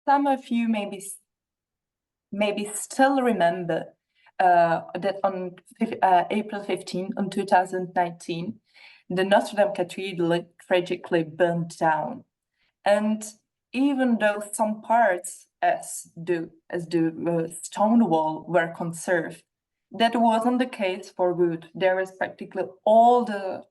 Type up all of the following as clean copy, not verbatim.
some of you maybe still remember that on April 15, on 2019, the Notre Dame Cathedral tragically burned down. And even though some parts, as the stone wall, were conserved, that wasn't the case for wood. There is practically all the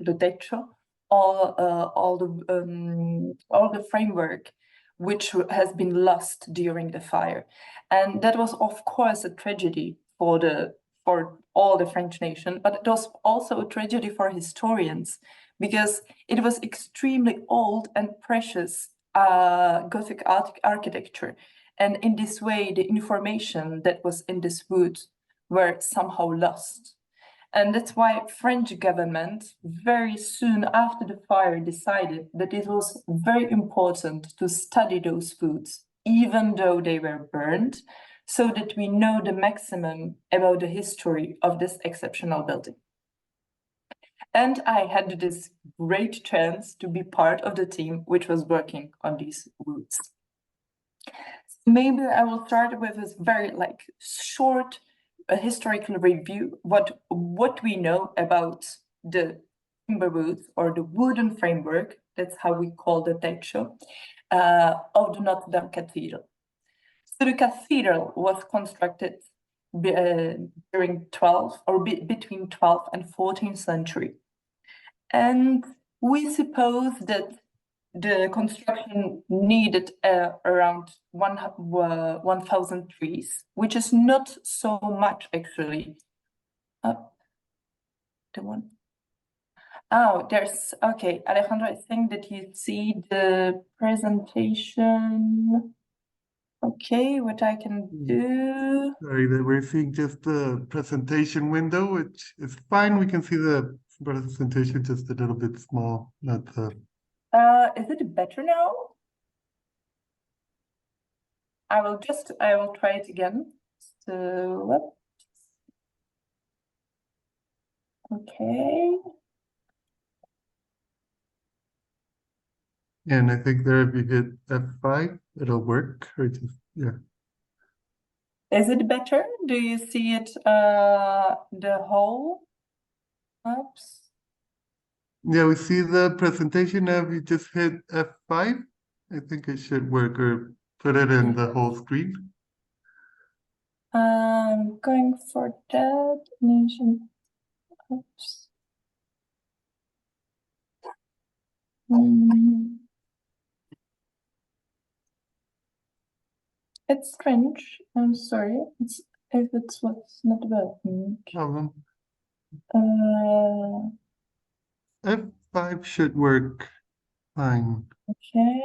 techo, all the framework, which has been lost during the fire, and that was of course a tragedy for all the French nation, but it was also a tragedy for historians because it was extremely old and precious Gothic architecture, and in this way the information that was in this wood were somehow lost. And that's why French government very soon after the fire decided that it was very important to study those woods, even though they were burned, so that we know the maximum about the history of this exceptional building. And I had this great chance to be part of the team which was working on these woods. Maybe I will start with this very short historical review, what we know about the timber woods or the wooden framework, that's how we call the techo, of the Notre Dame Cathedral. So the cathedral was constructed during between 12th and 14th century. And we suppose that the construction needed around 1,000 trees, which is not so much actually. The one. Oh, there's, okay, Alejandro, I think that you see the presentation. Okay, what I can do. Sorry, that we're seeing just the presentation window, which is fine. We can see the presentation just a little bit small, not the. Is it better now? I will try it again. So, okay. And I think there, if you hit F5, it'll work. Or just, yeah. Is it better? Do you see it, the whole? Oops. Yeah, we see the presentation now. If you just hit F5, I think it should work, or put it in the whole screen. I'm going for that. Oops. It's strange. I'm sorry. If it's what's not working. Problem. F5 should work fine. Okay.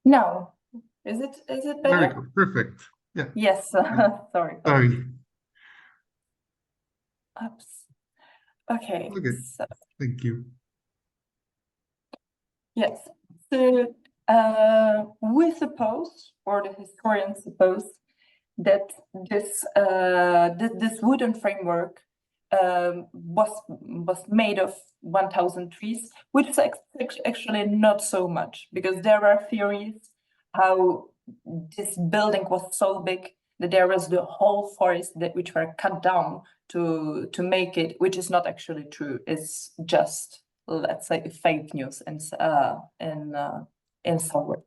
No. Is it better? There we go. Perfect. Yeah. Yes. Sorry. Sorry. Oops. Okay. Okay. So, thank you. yes. So we suppose, or the historians suppose, that this wooden framework was made of 1,000 trees, which is actually not so much, because there are theories how this building was so big that there was the whole forest which were cut down to make it, which is not actually true. It's just, let's say, fake news in some way.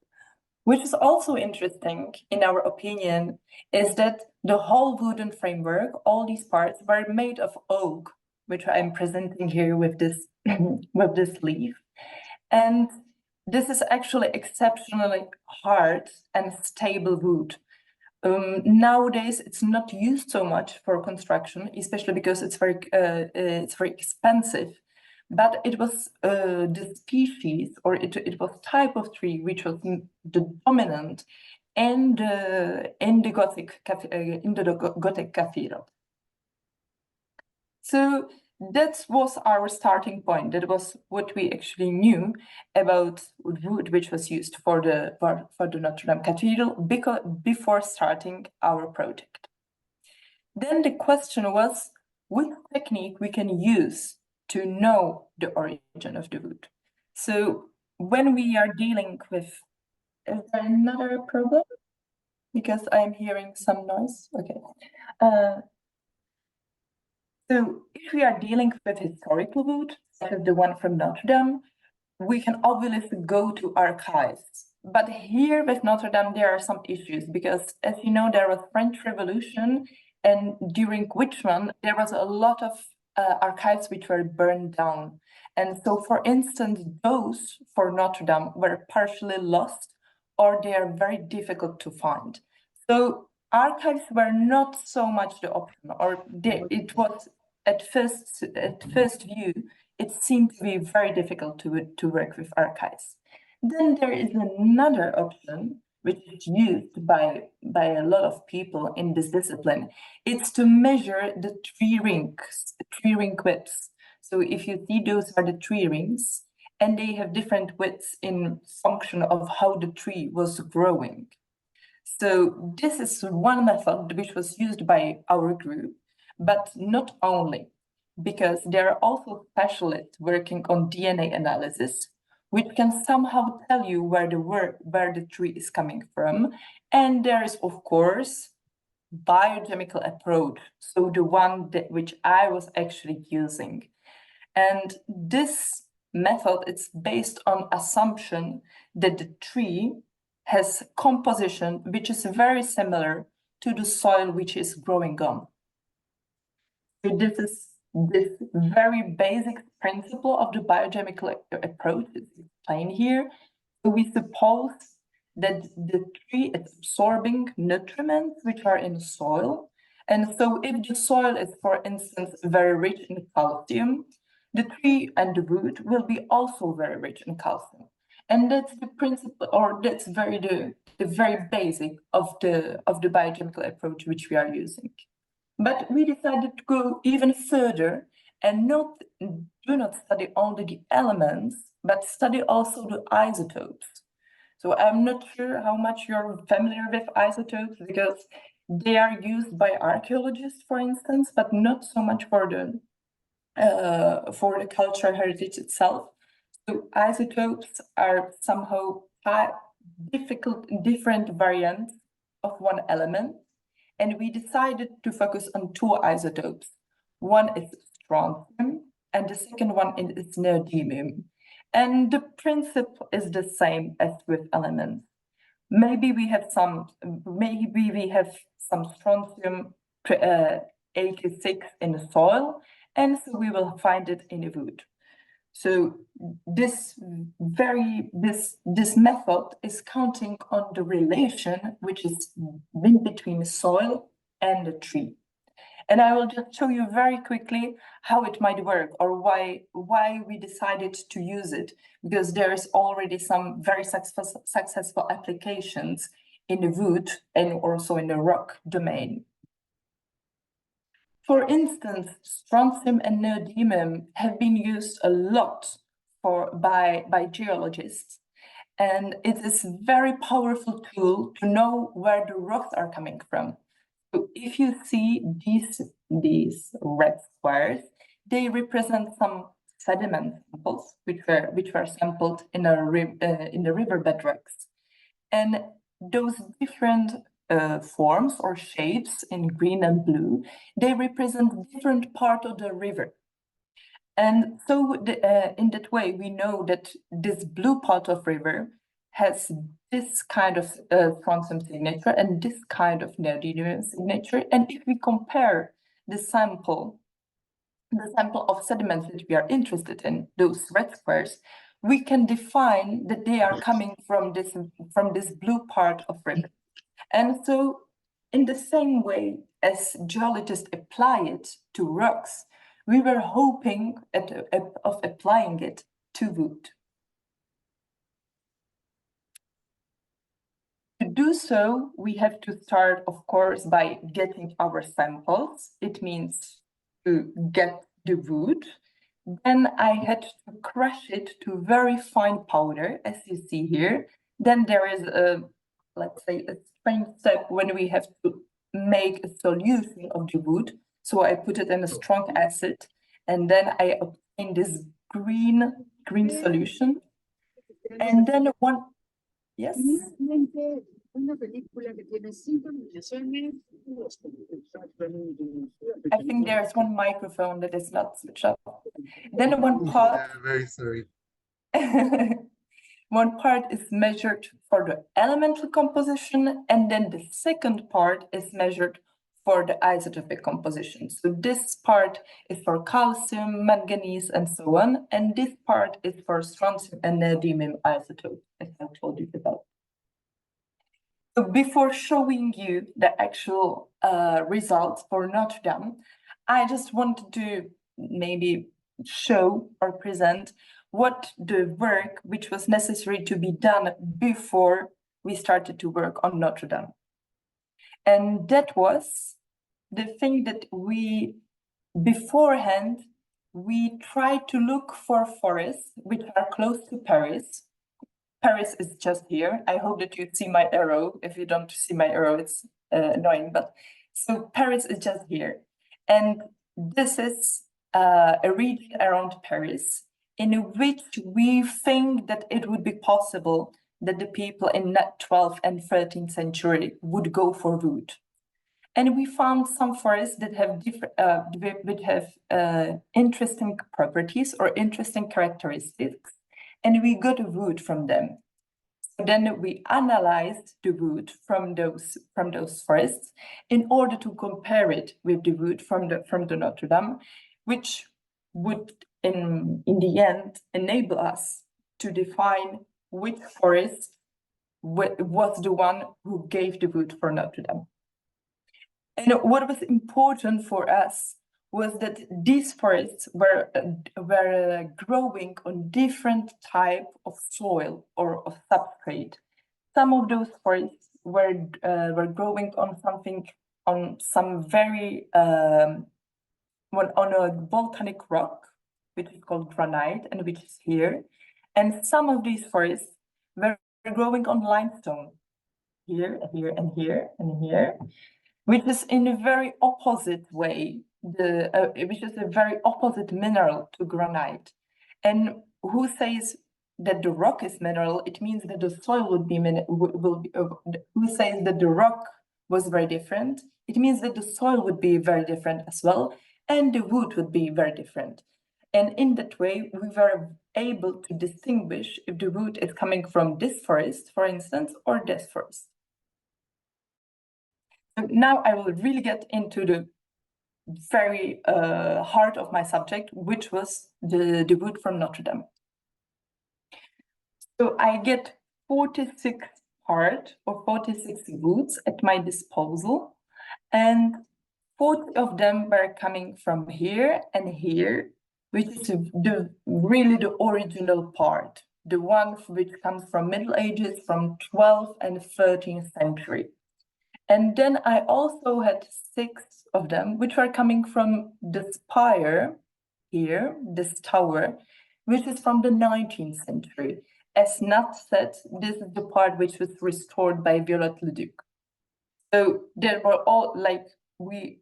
Which is also interesting, in our opinion, is that the whole wooden framework, all these parts, were made of oak, which I'm presenting here with this with this leaf. And this is actually exceptionally hard and stable wood. Nowadays, it's not used so much for construction, especially because it's very expensive. But it was the species, or it was type of tree which was the dominant in the Gothic cathedral. So that was our starting point. That was what we actually knew about wood which was used for the Notre Dame Cathedral before starting our project. Then the question was, what technique we can use to know the origin of the wood. So when we are dealing with, is there another problem? Because I'm hearing some noise. Okay. So if we are dealing with historical wood, such as the one from Notre Dame, we can obviously go to archives. But here with Notre Dame, there are some issues because, as you know, there was French Revolution, and during which one there was a lot of archives which were burned down. And so, for instance, those for Notre Dame were partially lost, or they are very difficult to find. So archives were not so much the option, or it was at first view, it seemed to be very difficult to work with archives. Then there is another option which is used by a lot of people in this discipline. It's to measure the tree ring widths. So if you see, those are the tree rings, and they have different widths in function of how the tree was growing. So this is one method which was used by our group, but not only, because there are also specialists working on DNA analysis, which can somehow tell you where the tree is coming from. And there is, of course, biogeochemical approach, so the one which I was actually using. And this method, it's based on assumption that the tree has composition which is very similar to the soil which is growing on. So this is this very basic principle of the biogeochemical approach is explained here. So we suppose that the tree is absorbing nutrients which are in the soil. And so if the soil is, for instance, very rich in calcium, the tree and the root will be also very rich in calcium. And that's the principle, or that's the very basic of the biogeochemical approach which we are using. But we decided to go even further and do not study only the elements, but study also the isotopes. So I'm not sure how much you're familiar with isotopes, because they are used by archaeologists, for instance, but not so much for the cultural heritage itself. So isotopes are somehow different variants of one element. And we decided to focus on two isotopes. One is strontium, and the second one is neodymium. And the principle is the same as with elements. Maybe we have some strontium 86 in the soil, and so we will find it in the wood. So this method is counting on the relation which is in between the soil and the tree. And I will just show you very quickly how it might work, or why we decided to use it, because there's already some very successful applications in the wood and also in the rock domain. For instance, strontium and neodymium have been used a lot by geologists. And it is a very powerful tool to know where the rocks are coming from. So if you see these red squares, they represent some sediment samples which were sampled in the riverbed rocks. And those different forms or shapes in green and blue, they represent different part of the river. And so in that way, we know that this blue part of river has this kind of strontium signature and this kind of neodymium signature. And if we compare the sample of sediments that we are interested in, those red squares, we can define that they are coming from this blue part of river. And so in the same way as geologists apply it to rocks, we were hoping of applying it to wood. To do so, we have to start, of course, by getting our samples. It means to get the wood. Then I had to crush it to very fine powder, as you see here. Then there is let's say, a strange step when we have to make a solution of the wood. So I put it in a strong acid, and then I obtain this green solution. And then one, yes? Una película que tiene 5 nominaciones. I think there's one microphone that is not switched off. Then one part, Yeah, very sorry. one part is measured for the elemental composition, and then the second part is measured for the isotopic composition. So this part is for calcium, manganese, and so on, and this part is for strontium and neodymium isotope, as I told you about. So before showing you the actual results for Notre Dame, I just wanted to maybe show or present what the work which was necessary to be done before we started to work on Notre Dame. And that was the thing that we, beforehand, we tried to look for forests which are close to Paris. Paris is just here. I hope that you see my arrow. If you don't see my arrow, it's annoying, but so Paris is just here. And this is a region around Paris in which we think that it would be possible that the people in the 12th and 13th century would go for wood. And we found some forests that have different, interesting properties or interesting characteristics, and we got wood from them. So then we analyzed the wood from those forests in order to compare it with the wood from the Notre Dame, which would in the end enable us to define which forest was the one who gave the wood for Notre Dame. And what was important for us was that these forests were growing on different type of soil or of substrate. Some of those forests were growing on some very on a volcanic rock, which is called granite, and which is here. And some of these forests were growing on limestone, here, here, and here, and here, which is in a very opposite way, which is a very opposite mineral to granite. And who says that the rock is mineral? It means that the soil would be who says that the rock was very different? It means that the soil would be very different as well, and the wood would be very different. And in that way, we were able to distinguish if the wood is coming from this forest, for instance, or this forest. So now I will really get into the very heart of my subject, which was the wood from Notre Dame. So I get 46 parts or 46 woods at my disposal, and 40 of them were coming from here and here, which is really the original part, the one which comes from Middle Ages, from 12th and 13th century. And then I also had 6 of them, which were coming from the spire here, this tower, which is from the 19th century. As Nat said, this is the part which was restored by Viollet-le-Duc. So they were all like, we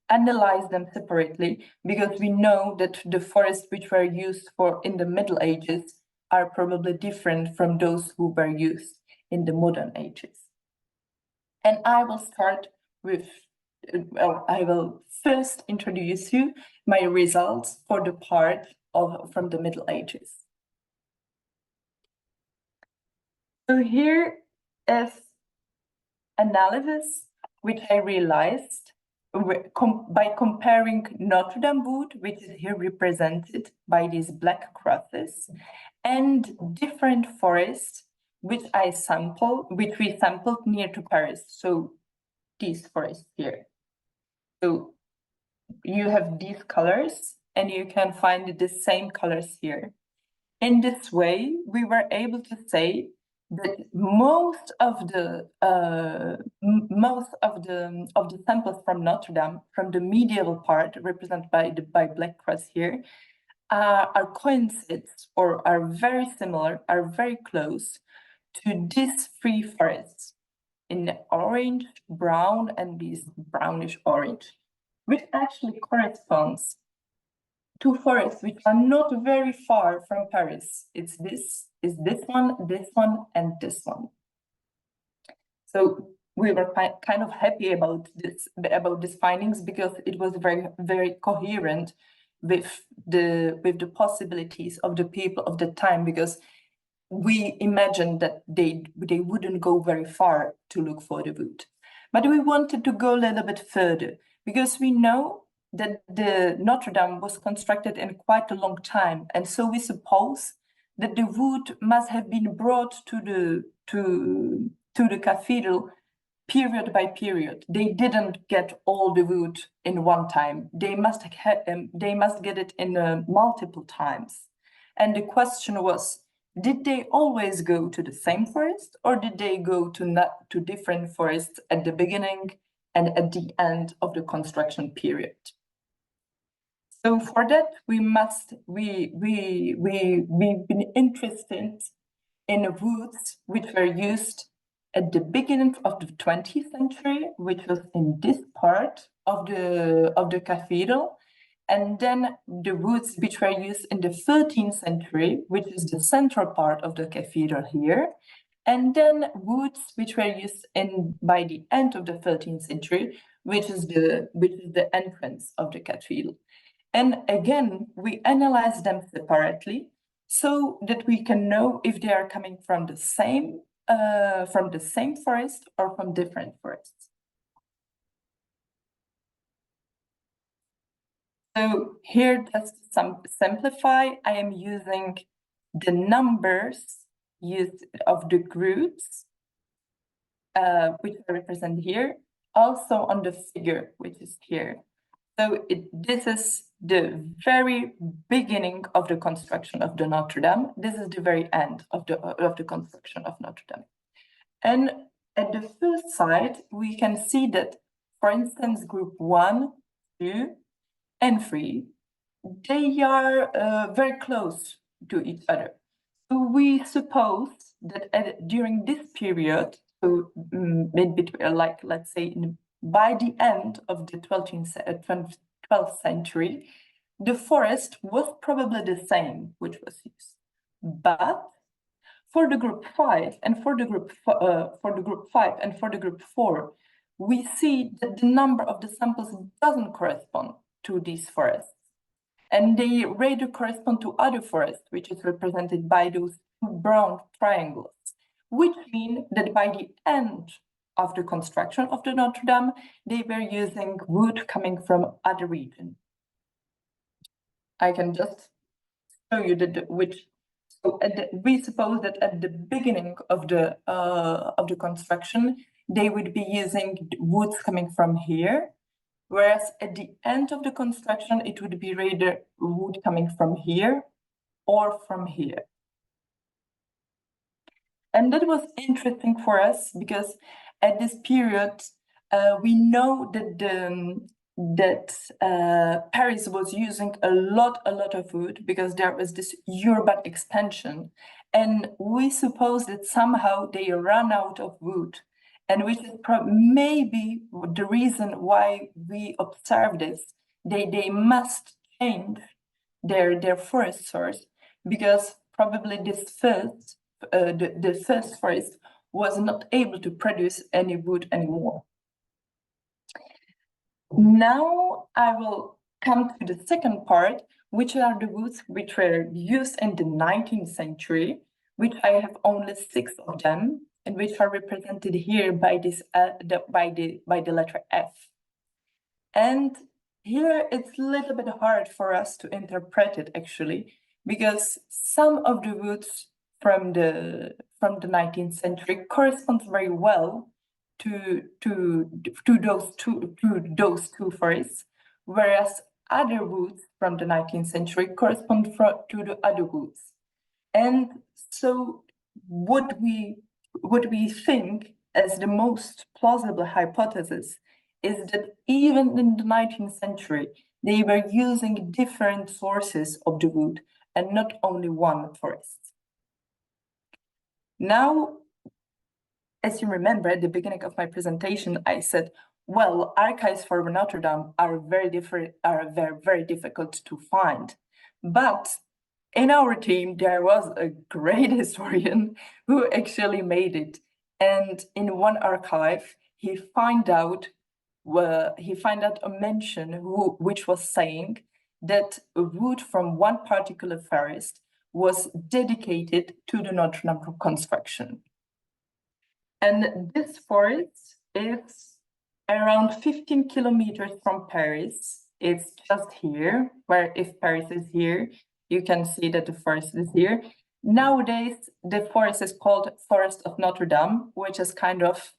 analyzed them separately because we know that the forests which were used in the Middle Ages are probably different from those who were used in the modern ages. And I will start with, I will first introduce you my results for the part from the Middle Ages. So here is analysis which I realized by comparing Notre Dame wood, which is here represented by these black crosses, and different forests which we sampled near to Paris. So these forests here. So you have these colors, and you can find the same colors here. In this way, we were able to say that most of the samples from Notre Dame, from the medieval part, represented by black cross here, are coincides or are very similar, are very close to these 3 forests in the orange, brown, and these brownish orange, which actually corresponds two forests which are not very far from Paris. It's this one, and this one. So we were kind of happy about these findings because it was very, very coherent with the possibilities of the people of the time, because we imagined that they wouldn't go very far to look for the wood. But we wanted to go a little bit further because we know that the Notre Dame was constructed in quite a long time, and so we suppose that the wood must have been brought to the cathedral period by period. They didn't get all the wood in one time. They must get it in multiple times. And the question was, did they always go to the same forest, or did they go to different forests at the beginning and at the end of the construction period? So for that, we've been interested in woods which were used at the beginning of the 20th century, which was in this part of the cathedral, and then the woods which were used in the 13th century, which is the central part of the cathedral here, and then woods which were used by the end of the 13th century, which is the entrance of the cathedral. And again, we analyze them separately so that we can know if they are coming from the same forest or from different forests. So here, just to simplify, I am using the numbers used of the groups, which are represented here, also on the figure, which is here. So this is the very beginning of the construction of the Notre Dame. This is the very end of the construction of Notre Dame. And at the first side, we can see that, for instance, group 1, 2, and 3, they are very close to each other. So we suppose that during this period, so maybe let's say by the end of the 12th century, the forest was probably the same which was used. But for the group 5 and for the group 4, we see that the number of the samples doesn't correspond to these forests, and they rather correspond to other forests, which is represented by those two brown triangles, which mean that by the end of the construction of the Notre Dame, they were using wood coming from other regions. I can just show you which. So we suppose that at the beginning of the construction, they would be using woods coming from here, whereas at the end of the construction, it would be rather wood coming from here or from here. And that was interesting for us because at this period, we know that Paris was using a lot of wood because there was this urban expansion, and we suppose that somehow they ran out of wood, and which is maybe the reason why we observe this. They must change their forest source, because probably this the first forest was not able to produce any wood anymore. Now I will come to the second part, which are the woods which were used in the 19th century, which I have only 6 of them, and which are represented here by this by the letter F. And here it's a little bit hard for us to interpret it actually, because some of the woods from the 19th century corresponds very well to those two forests, whereas other woods from the 19th century correspond to the other woods. And so what we think as the most plausible hypothesis is that even in the 19th century, they were using different sources of the wood and not only one forest. Now, as you remember, at the beginning of my presentation, I said, well, archives for Notre Dame are very very difficult to find. But in our team, there was a great historian who actually made it. And in one archive, he found out a mention which was saying that a wood from one particular forest was dedicated to the Notre Dame construction. And this forest is around 15 kilometers from Paris. It's just here, where if Paris is here, you can see that the forest is here. Nowadays, the forest is called Forest of Notre Dame, which is kind of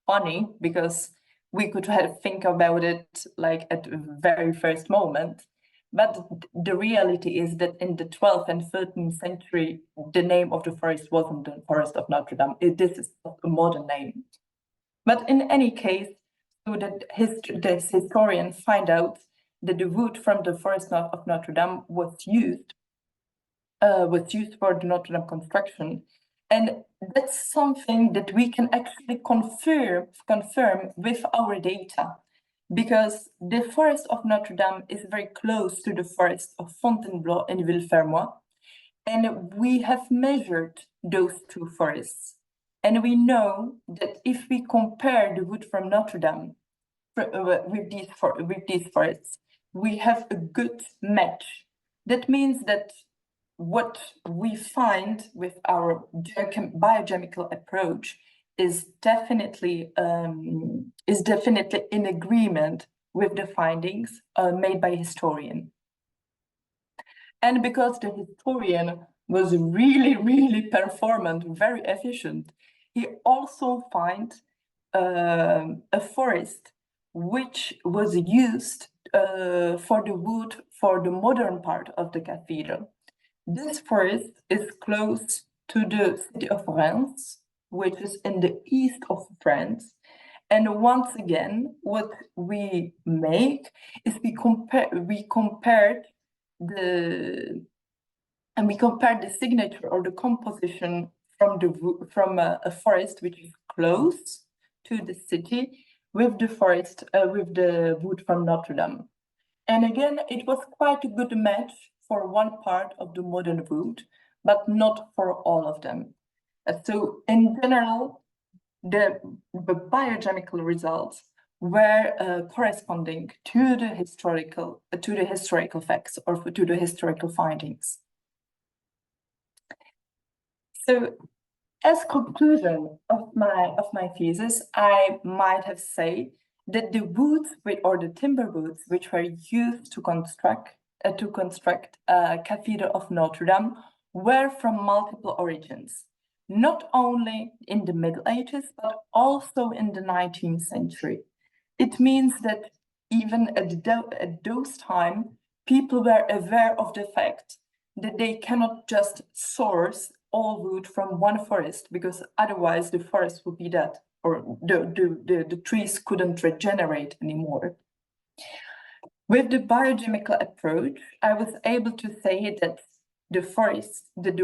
funny because we could think about it like at the very first moment. But the reality is that in the 12th and 13th century, the name of the forest wasn't the Forest of Notre Dame. This is a modern name. But in any case, so that this historian find out that the wood from the Forest of Notre Dame was used for the Notre Dame construction. And that's something that we can actually confirm with our data, because the Forest of Notre Dame is very close to the Forest of Fontainebleau and Villefermois. And we have measured those two forests. And we know that if we compare the wood from Notre Dame with these forests, we have a good match. That means that what we find with our biogeochemical approach is definitely in agreement with the findings made by a historian. And because the historian was really performant, very efficient, he also found a forest which was used for the wood for the modern part of the cathedral. This forest is close to the city of Reims, which is in the east of France. And once again, what we make is we compared the signature or the composition from a forest which is close to the city with the forest with the wood from Notre Dame. And again, it was quite a good match for one part of the modern wood, but not for all of them. So in general, the biogeochemical results were corresponding to the historical facts or to the historical findings. So, as conclusion of my thesis, I might have said that the woods or the timber woods which were used to construct Cathedral of Notre Dame were from multiple origins, not only in the Middle Ages, but also in the 19th century. It means that even at those times, people were aware of the fact that they cannot just source all wood from one forest, because otherwise the forest would be dead, or the trees couldn't regenerate anymore. With the biogeochemical approach, I was able to say that the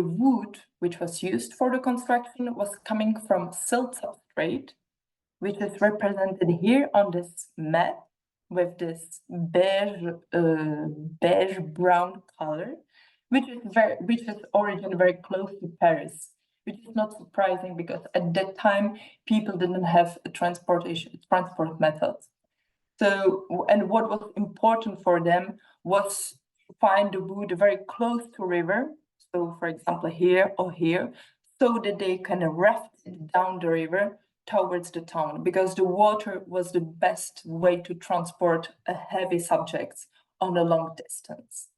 wood which was used for the construction was coming from silt substrate, which is represented here on this map with this beige brown color, which is origin very close to Paris, which is not surprising because at that time people didn't have transport methods. So, and what was important for them was to find the wood very close to river. So, for example, here or here, so that they can raft it down the river towards the town, because the water was the best way to transport heavy subjects on a long distance.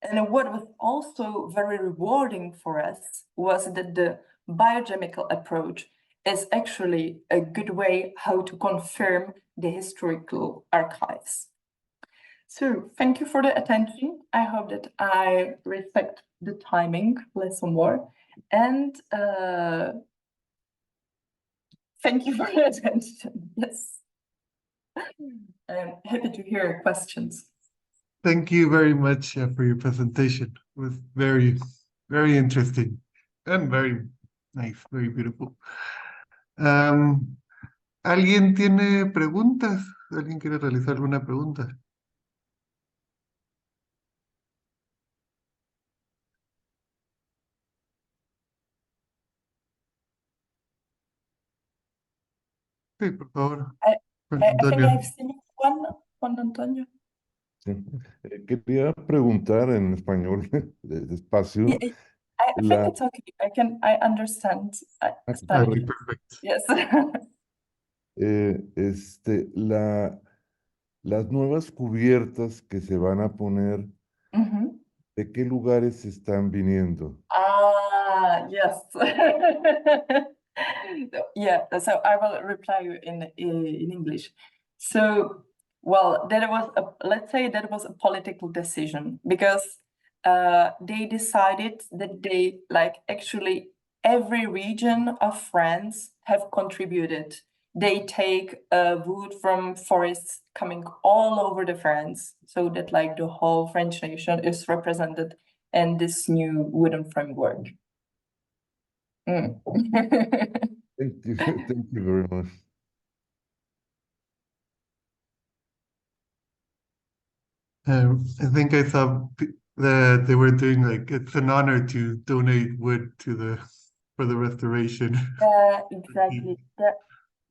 And what was also very rewarding for us was that the biogeochemical approach is actually a good way how to confirm the historical archives. So thank you for the attention. I hope that I respect the timing less or more. And thank you for the attention. Yes. I'm happy to hear your questions. Thank you very much for your presentation. It was very, very interesting and very nice, very beautiful. ¿Alguien tiene preguntas? ¿Alguien quiere realizar alguna pregunta? Sí, por favor, I, Juan I think Antonio. I've seen one, Juan Antonio. Sí. Quería preguntar en español, Yeah, despacio, I think la, it's okay. I understand ah, Spanish. Ok, perfecto. Yes. las nuevas cubiertas que se van a poner, Mhm. ¿de qué lugares están viniendo? Ah, yes. Yeah, so I will reply you in English. So, well, that was let's say that was a political decision because they decided that they like actually every region of France have contributed. They take wood from forests coming all over the France, so that like the whole French nation is represented and this new wooden framework. Mm. Thank you, thank you very much. I think I saw that they were doing like it's an honor to donate wood to for the restoration. Exactly.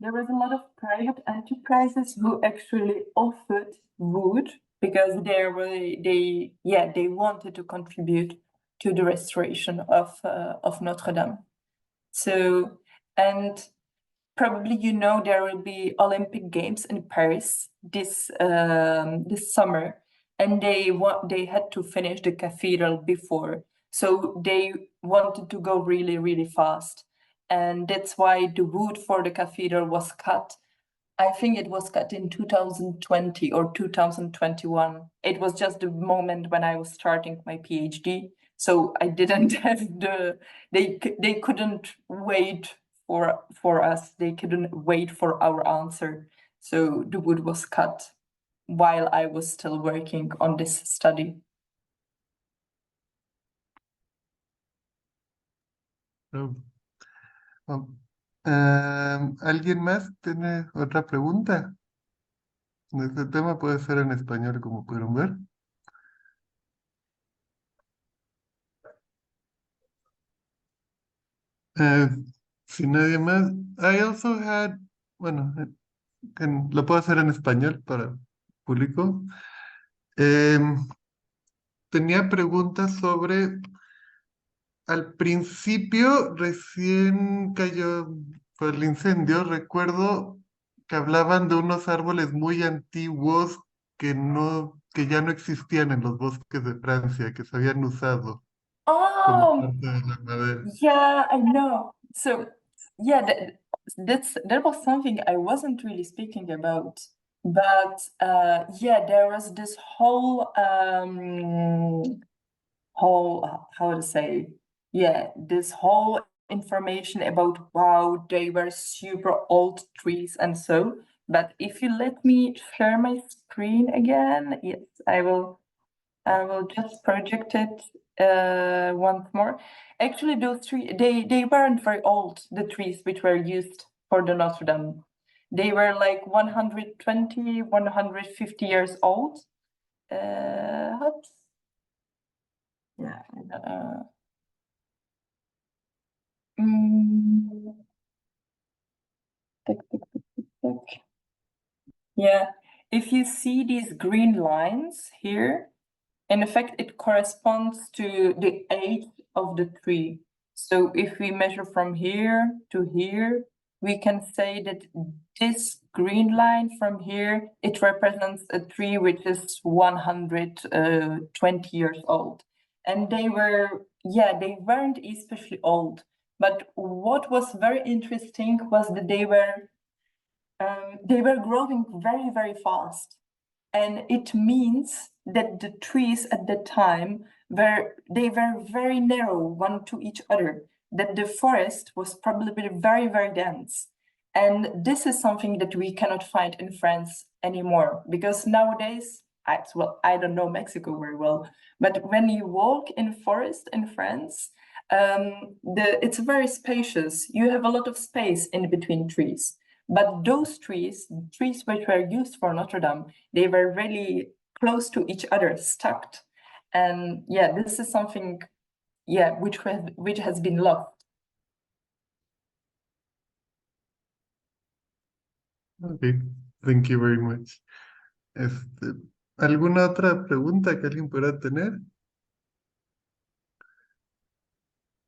There was a lot of private enterprises who actually offered wood because they wanted to contribute to the restoration of Notre Dame. So, and probably you know there will be Olympic Games in Paris this summer, and they had to finish the cathedral before, so they wanted to go really really fast, and that's why the wood for the cathedral was cut. I think it was cut in 2020 or 2021. It was just the moment when I was starting my PhD, so I didn't have they couldn't wait for us. They couldn't wait for our answer. So the wood was cut while I was still working on this study. So, ¿alguien más tiene otra pregunta? Este tema puede ser en español, como pudieron ver. Si nadie más, I also had, bueno, lo puedo hacer en español para público. Tenía preguntas sobre, al principio, recién cayó fue el incendio, recuerdo que hablaban de unos árboles muy antiguos que ya no existían en los bosques de Francia, que se habían usado como Oh, parte de la madera. yeah, I know. So, yeah, that was something I wasn't really speaking about. But yeah, there was this whole how to say, yeah, this whole information about wow, they were super old trees and so. But if you let me share my screen again, yes, I will just project it once more. Actually, those trees, they weren't very old, the trees which were used for the Notre Dame. They were like 120, 150 years old. Oops. Yeah. Mm, tick, tick, tick, tick, tick. Yeah, if you see these green lines here, in effect, it corresponds to the age of the tree. So if we measure from here to here, we can say that this green line from here, it represents a tree which is 120 years old. And they weren't especially old. But what was very interesting was that they were growing very, very fast. And it means that the trees at that time were very narrow one to each other, that the forest was probably very, very dense. And this is something that we cannot find in France anymore, because nowadays, I don't know Mexico very well, but when you walk in forest in France, it's very spacious. You have a lot of space in between trees. But those trees which were used for Notre Dame, they were really close to each other, stacked. And yeah, this is something, yeah, which has been lost. Okay, thank you very much. ¿Alguna otra pregunta que alguien pueda tener?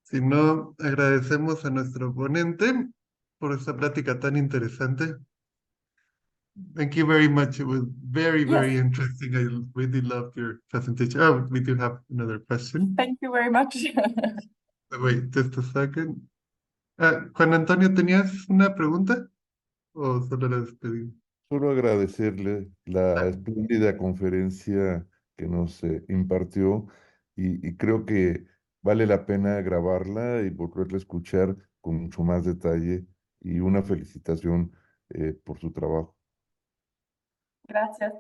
Si no, agradecemos a nuestro ponente por esta plática tan interesante. Thank you very much. It was very, very Yes. interesting. I really loved your presentation. Oh, we do have another question. Thank you very much. Wait, just a second. Juan Antonio, ¿tenías una pregunta? ¿O solo la despedida? Solo agradecerle la espléndida conferencia que nos impartió y creo que vale la pena grabarla y volverla a escuchar con mucho más detalle y una felicitación por su trabajo. Gracias.